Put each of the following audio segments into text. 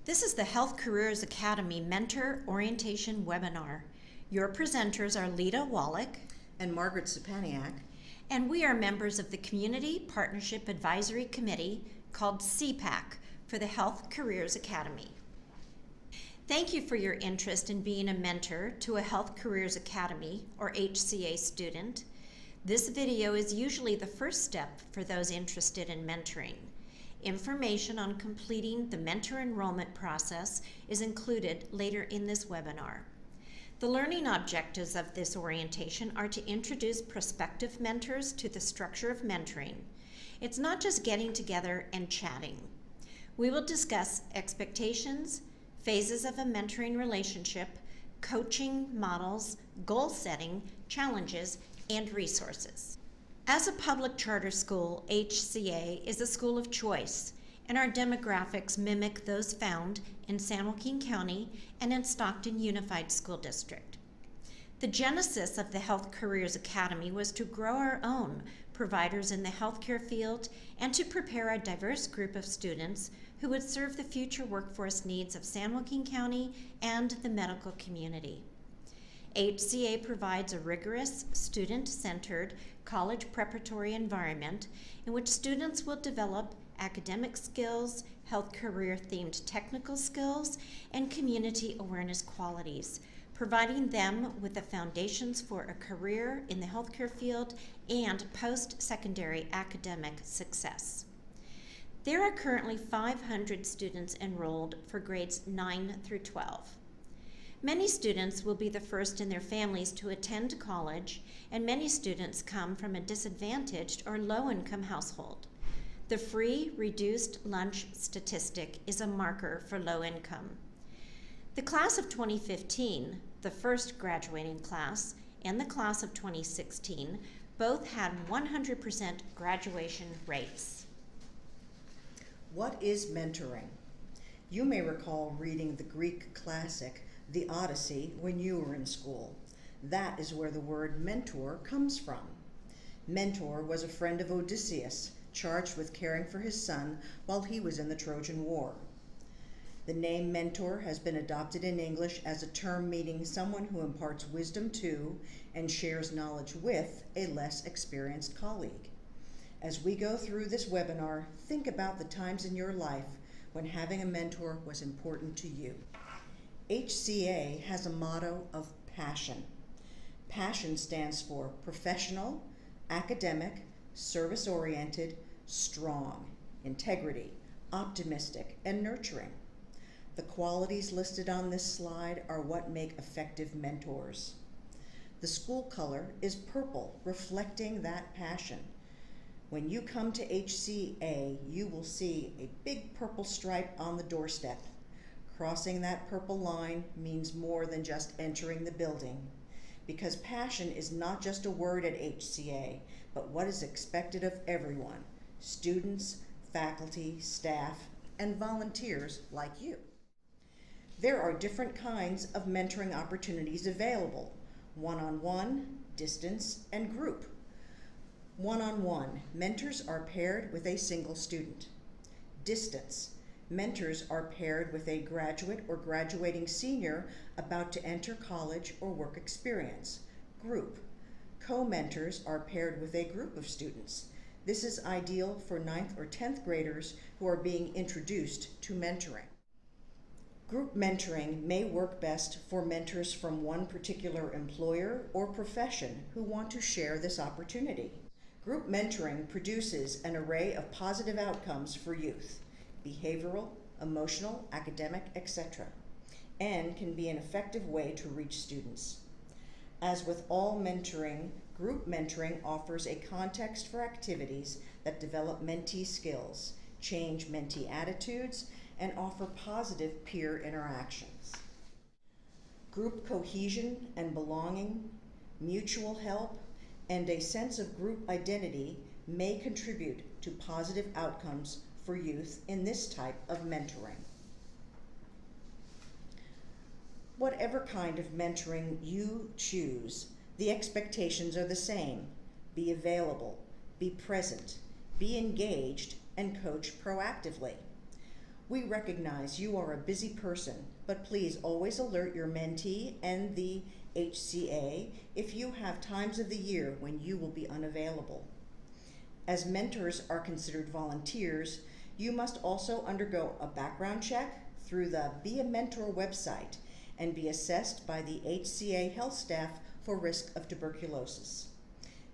This is the Health Careers Academy Mentor Orientation Webinar. Your presenters are Lita Wallach and Margaret Sapaniak, and we are members of the Community Partnership Advisory Committee called CPAC for the Health Careers Academy. Thank you for your interest in being a mentor to a Health Careers Academy or HCA student. This video is usually the first step for those interested in mentoring. Information on completing the mentor enrollment process is included later in this webinar. The learning objectives of this orientation are to introduce prospective mentors to the structure of mentoring. It's not just getting together and chatting. We will discuss expectations, phases of a mentoring relationship, coaching models, goal setting, challenges, and resources. As a public charter school, HCA is a school of choice, and our demographics mimic those found in San Joaquin County and in Stockton Unified School District. The genesis of the Health Careers Academy was to grow our own providers in the healthcare field and to prepare a diverse group of students who would serve the future workforce needs of San Joaquin County and the medical community. HCA provides a rigorous, student-centered college preparatory environment in which students will develop academic skills, health career-themed technical skills, and community awareness qualities, providing them with the foundations for a career in the healthcare field and post-secondary academic success. There are currently 500 students enrolled for grades 9 through 12. Many students will be the first in their families to attend college, and many students come from a disadvantaged or low-income household. The free reduced lunch statistic is a marker for low income. The class of 2015, the first graduating class, and the class of 2016 both had 100% graduation rates. What is mentoring? You may recall reading the Greek classic, The Odyssey, when you were in school. That is where the word mentor comes from. Mentor was a friend of Odysseus, charged with caring for his son while he was in the Trojan War. The name mentor has been adopted in English as a term meaning someone who imparts wisdom to and shares knowledge with a less experienced colleague. As we go through this webinar, think about the times in your life when having a mentor was important to you. HCA has a motto of passion. Passion stands for professional, academic, service-oriented, strong, integrity, optimistic, and nurturing. The qualities listed on this slide are what make effective mentors. The school color is purple, reflecting that passion. When you come to HCA, you will see a big purple stripe on the doorstep. Crossing that purple line means more than just entering the building, because passion is not just a word at HCA, but what is expected of everyone, students, faculty, staff, and volunteers like you. There are different kinds of mentoring opportunities available: one-on-one, distance, and group. One-on-one, mentors are paired with a single student. Distance, mentors are paired with a graduate or graduating senior about to enter college or work experience. Group, co-mentors are paired with a group of students. This is ideal for 9th or 10th graders who are being introduced to mentoring. Group mentoring may work best for mentors from one particular employer or profession who want to share this opportunity. Group mentoring produces an array of positive outcomes for youth: behavioral, emotional, academic, etc., and can be an effective way to reach students. As with all mentoring, group mentoring offers a context for activities that develop mentee skills, change mentee attitudes, and offer positive peer interactions. Group cohesion and belonging, mutual help, and a sense of group identity may contribute to positive outcomes for youth in this type of mentoring. Whatever kind of mentoring you choose, the expectations are the same: be available, be present, be engaged, and coach proactively. We recognize you are a busy person, but please always alert your mentee and the HCA if you have times of the year when you will be unavailable. As mentors are considered volunteers, you must also undergo a background check through the Be a Mentor website and be assessed by the HCA health staff for risk of tuberculosis.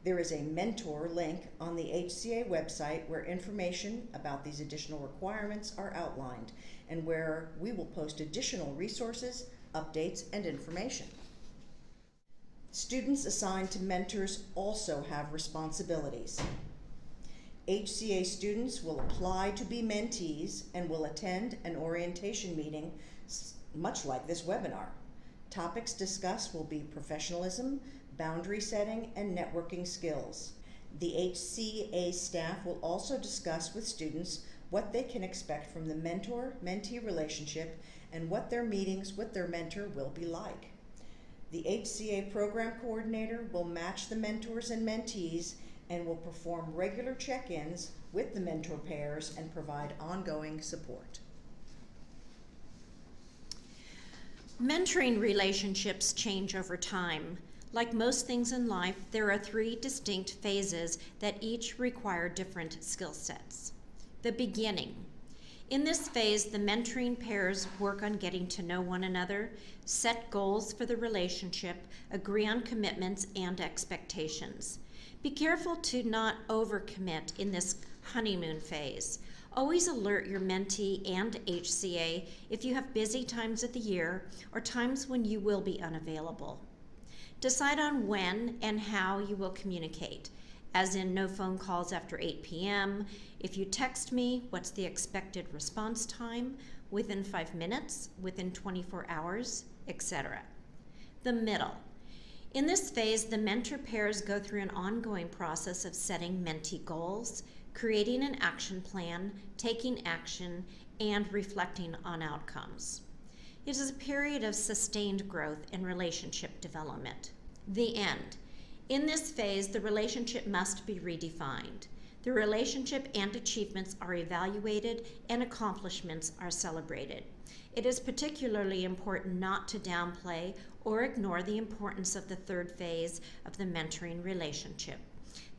There is a mentor link on the HCA website where information about these additional requirements are outlined and where we will post additional resources, updates, and information. Students assigned to mentors also have responsibilities. HCA students will apply to be mentees and will attend an orientation meeting much like this webinar. Topics discussed will be professionalism, boundary setting, and networking skills. The HCA staff will also discuss with students what they can expect from the mentor-mentee relationship and what their meetings with their mentor will be like. The HCA program coordinator will match the mentors and mentees and will perform regular check-ins with the mentor pairs and provide ongoing support. Mentoring relationships change over time. Like most things in life, there are 3 distinct phases that each require different skill sets. The beginning. In this phase, the mentoring pairs work on getting to know one another, set goals for the relationship, agree on commitments and expectations. Be careful to not overcommit in this honeymoon phase. Always alert your mentee and HCA if you have busy times of the year or times when you will be unavailable. Decide on when and how you will communicate, as in no phone calls after 8 p.m. If you text me, what's the expected response time? Within 5 minutes, within 24 hours, etc. The middle. In this phase, the mentor pairs go through an ongoing process of setting mentee goals, creating an action plan, taking action, and reflecting on outcomes. It is a period of sustained growth and relationship development. The end. In this phase, the relationship must be redefined. The relationship and achievements are evaluated and accomplishments are celebrated. It is particularly important not to downplay or ignore the importance of the 3rd phase of the mentoring relationship.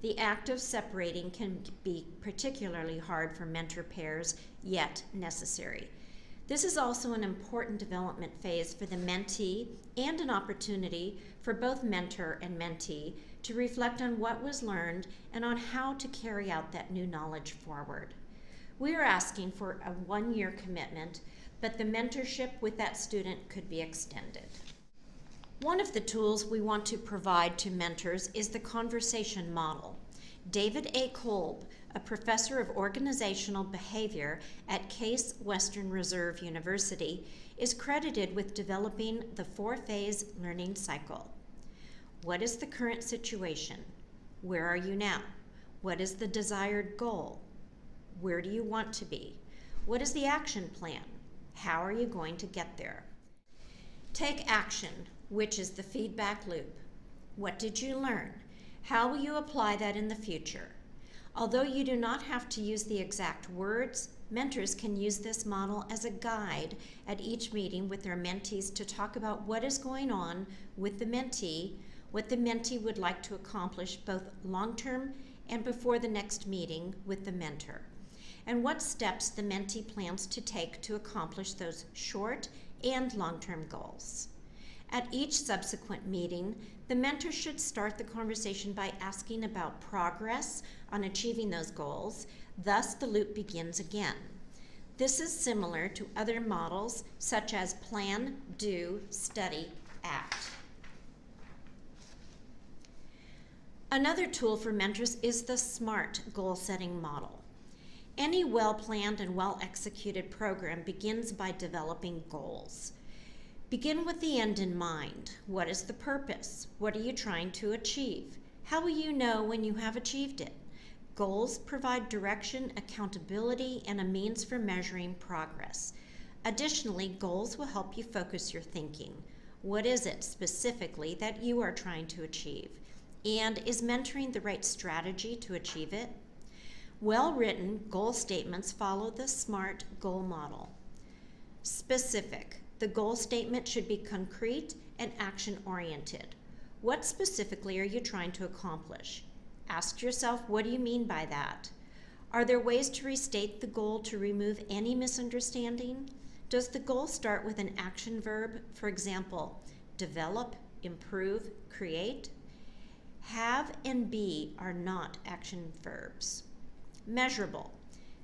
The act of separating can be particularly hard for mentor pairs, yet necessary. This is also an important development phase for the mentee and an opportunity for both mentor and mentee to reflect on what was learned and on how to carry out that new knowledge forward. We are asking for a 1-year commitment, but the mentorship with that student could be extended. One of the tools we want to provide to mentors is the conversation model. David A. Kolb, a professor of organizational behavior at Case Western Reserve University, is credited with developing the 4-phase learning cycle. What is the current situation? Where are you now? What is the desired goal? Where do you want to be? What is the action plan? How are you going to get there? Take action, which is the feedback loop. What did you learn? How will you apply that in the future? Although you do not have to use the exact words, mentors can use this model as a guide at each meeting with their mentees to talk about what is going on with the mentee, what the mentee would like to accomplish both long-term and before the next meeting with the mentor, and what steps the mentee plans to take to accomplish those short and long-term goals. At each subsequent meeting, the mentor should start the conversation by asking about progress on achieving those goals, thus the loop begins again. This is similar to other models such as plan, do, study, act. Another tool for mentors is the SMART goal-setting model. Any well-planned and well-executed program begins by developing goals. Begin with the end in mind. What is the purpose? What are you trying to achieve? How will you know when you have achieved it? Goals provide direction, accountability, and a means for measuring progress. Additionally, goals will help you focus your thinking. What is it specifically that you are trying to achieve? And is mentoring the right strategy to achieve it? Well-written goal statements follow the SMART goal model. Specific. The goal statement should be concrete and action-oriented. What specifically are you trying to accomplish? Ask yourself, what do you mean by that? Are there ways to restate the goal to remove any misunderstanding? Does the goal start with an action verb? For example, develop, improve, create? Have and be are not action verbs. Measurable.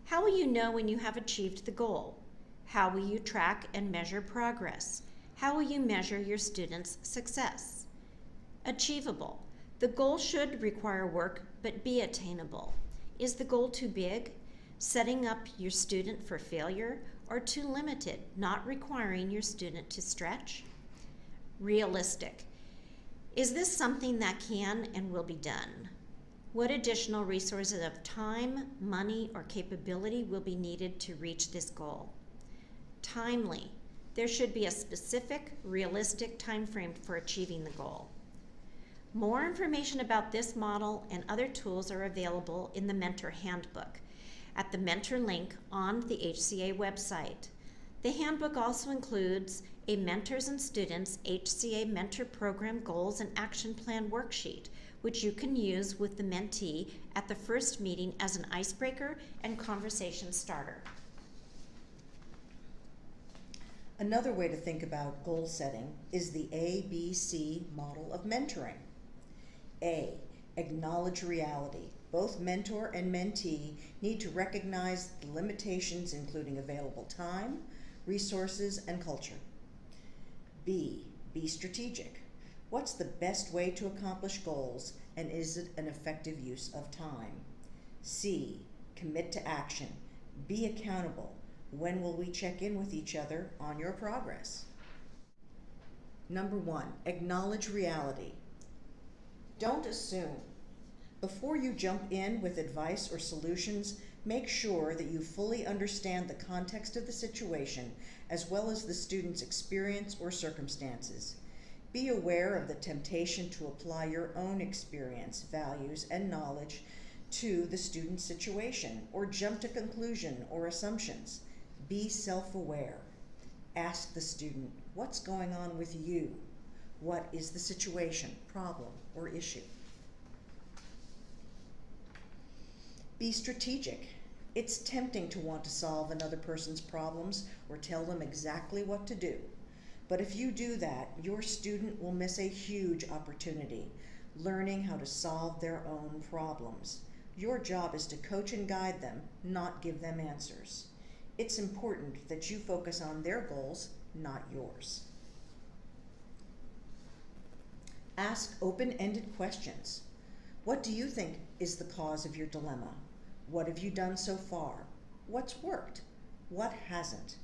How will you know when you have achieved the goal? How will you track and measure progress? How will you measure your students' success? Achievable. The goal should require work but be attainable. Is the goal too big, setting up your student for failure, or too limited, not requiring your student to stretch? Realistic. Is this something that can and will be done? What additional resources of time, money, or capability will be needed to reach this goal? Timely. There should be a specific, realistic time frame for achieving the goal. More information about this model and other tools are available in the Mentor Handbook at the Mentor link on the HCA website. The handbook also includes a Mentors and Students HCA Mentor Program Goals and Action Plan worksheet, which you can use with the mentee at the first meeting as an icebreaker and conversation starter. Another way to think about goal setting is the ABC model of mentoring. A, acknowledge reality. Both mentor and mentee need to recognize the limitations, including available time, resources, and culture. B, be strategic. What's the best way to accomplish goals, and is it an effective use of time? C, commit to action. Be accountable. When will we check in with each other on your progress? Number 1, acknowledge reality. Don't assume. Before you jump in with advice or solutions, make sure that you fully understand the context of the situation as well as the student's experience or circumstances. Be aware of the temptation to apply your own experience, values, and knowledge to the student's situation or jump to conclusion or assumptions. Be self-aware. Ask the student, what's going on with you? What is the situation, problem, or issue? Be strategic. It's tempting to want to solve another person's problems or tell them exactly what to do. But if you do that, your student will miss a huge opportunity, learning how to solve their own problems. Your job is to coach and guide them, not give them answers. It's important that you focus on their goals, not yours. Ask open-ended questions. What do you think is the cause of your dilemma? What have you done so far? What's worked? What hasn't?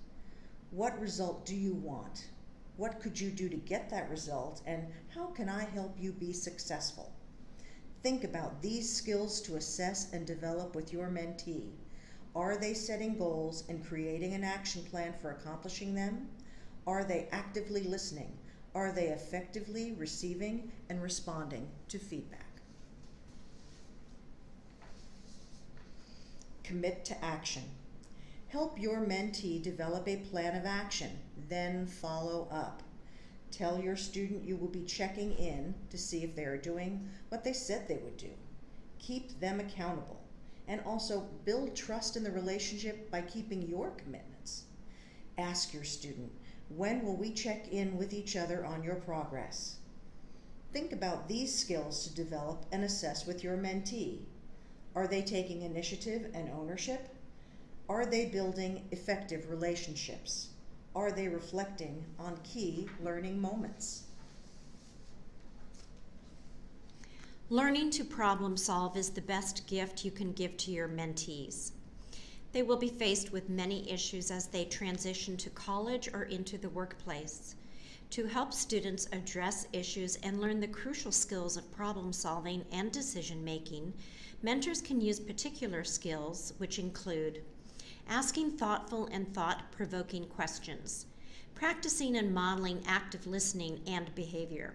What result do you want? What could you do to get that result, and how can I help you be successful? Think about these skills to assess and develop with your mentee. Are they setting goals and creating an action plan for accomplishing them? Are they actively listening? Are they effectively receiving and responding to feedback? Commit to action. Help your mentee develop a plan of action, then follow up. Tell your student you will be checking in to see if they are doing what they said they would do. Keep them accountable, and also build trust in the relationship by keeping your commitments. Ask your student, when will we check in with each other on your progress? Think about these skills to develop and assess with your mentee. Are they taking initiative and ownership? Are they building effective relationships? Are they reflecting on key learning moments? Learning to problem solve is the best gift you can give to your mentees. They will be faced with many issues as they transition to college or into the workplace. To help students address issues and learn the crucial skills of problem solving and decision making, mentors can use particular skills which include asking thoughtful and thought-provoking questions, practicing and modeling active listening and behavior,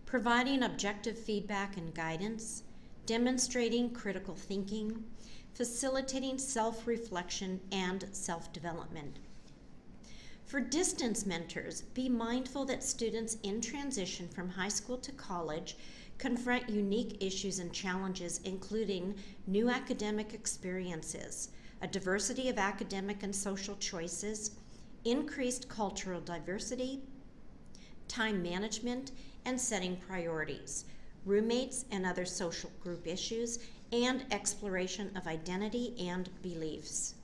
providing objective feedback and guidance, demonstrating critical thinking, facilitating self-reflection and self-development. For distance mentors, be mindful that students in transition from high school to college confront unique issues and challenges, including new academic experiences, a diversity of academic and social choices, increased cultural diversity, time management and setting priorities, roommates and other social group issues, and exploration of identity and beliefs.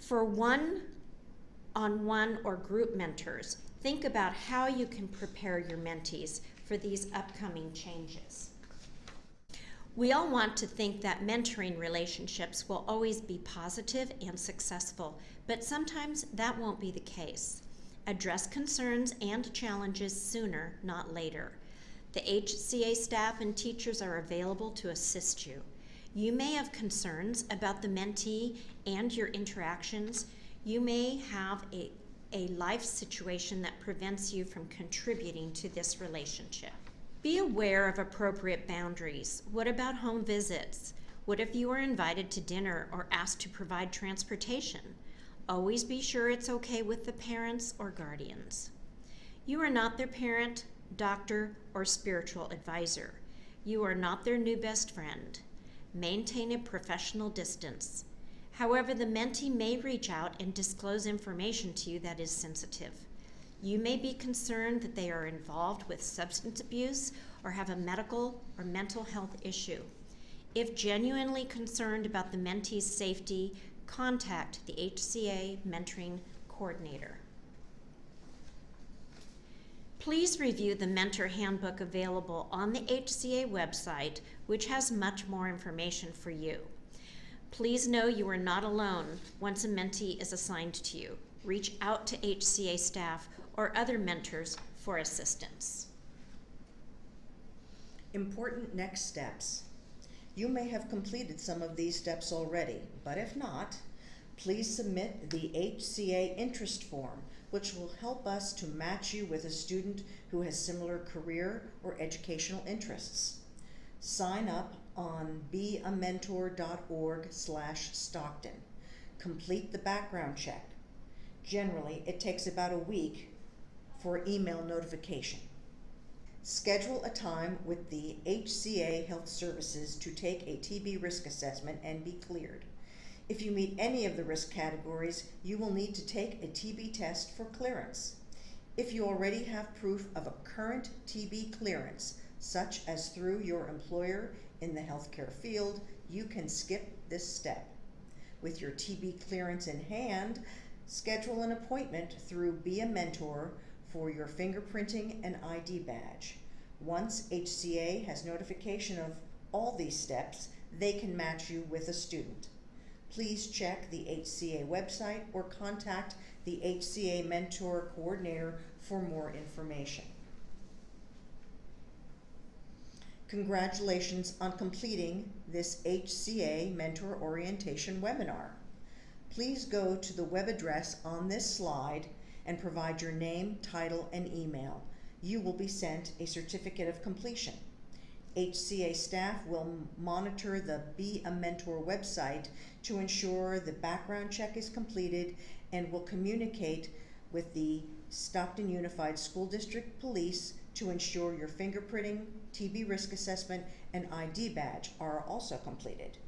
For one-on-one or group mentors, think about how you can prepare your mentees for these upcoming changes. We all want to think that mentoring relationships will always be positive and successful, but sometimes that won't be the case. Address concerns and challenges sooner, not later. The HCA staff and teachers are available to assist you. You may have concerns about the mentee and your interactions. You may have a life situation that prevents you from contributing to this relationship. Be aware of appropriate boundaries. What about home visits? What if you are invited to dinner or asked to provide transportation? Always be sure it's okay with the parents or guardians. You are not their parent, doctor, or spiritual advisor. You are not their new best friend. Maintain a professional distance. However, the mentee may reach out and disclose information to you that is sensitive. You may be concerned that they are involved with substance abuse or have a medical or mental health issue. If genuinely concerned about the mentee's safety, contact the HCA mentoring coordinator. Please review the mentor handbook available on the HCA website, which has much more information for you. Please know you are not alone once a mentee is assigned to you. Reach out to HCA staff or other mentors for assistance. Important next steps. You may have completed some of these steps already, but if not, please submit the HCA interest form, which will help us to match you with a student who has similar career or educational interests. Sign up on beamentor.org/Stockton. Complete the background check. Generally, it takes about a week for email notification. Schedule a time with the HCA Health Services to take a TB risk assessment and be cleared. If you meet any of the risk categories, you will need to take a TB test for clearance. If you already have proof of a current TB clearance, such as through your employer in the healthcare field, you can skip this step. With your TB clearance in hand, schedule an appointment through Be a Mentor for your fingerprinting and ID badge. Once HCA has notification of all these steps, they can match you with a student. Please check the HCA website or contact the HCA Mentor Coordinator for more information. Congratulations on completing this HCA Mentor Orientation webinar. Please go to the web address on this slide and provide your name, title, and email. You will be sent a certificate of completion. HCA staff will monitor the Be a Mentor website to ensure the background check is completed and will communicate with the Stockton Unified School District Police to ensure your fingerprinting, TB risk assessment, and ID badge are also completed.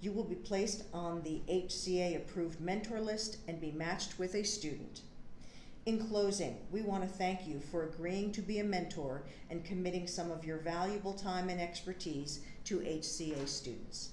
You will be placed on the HCA approved mentor list and be matched with a student. In closing, we want to thank you for agreeing to be a mentor and committing some of your valuable time and expertise to HCA students.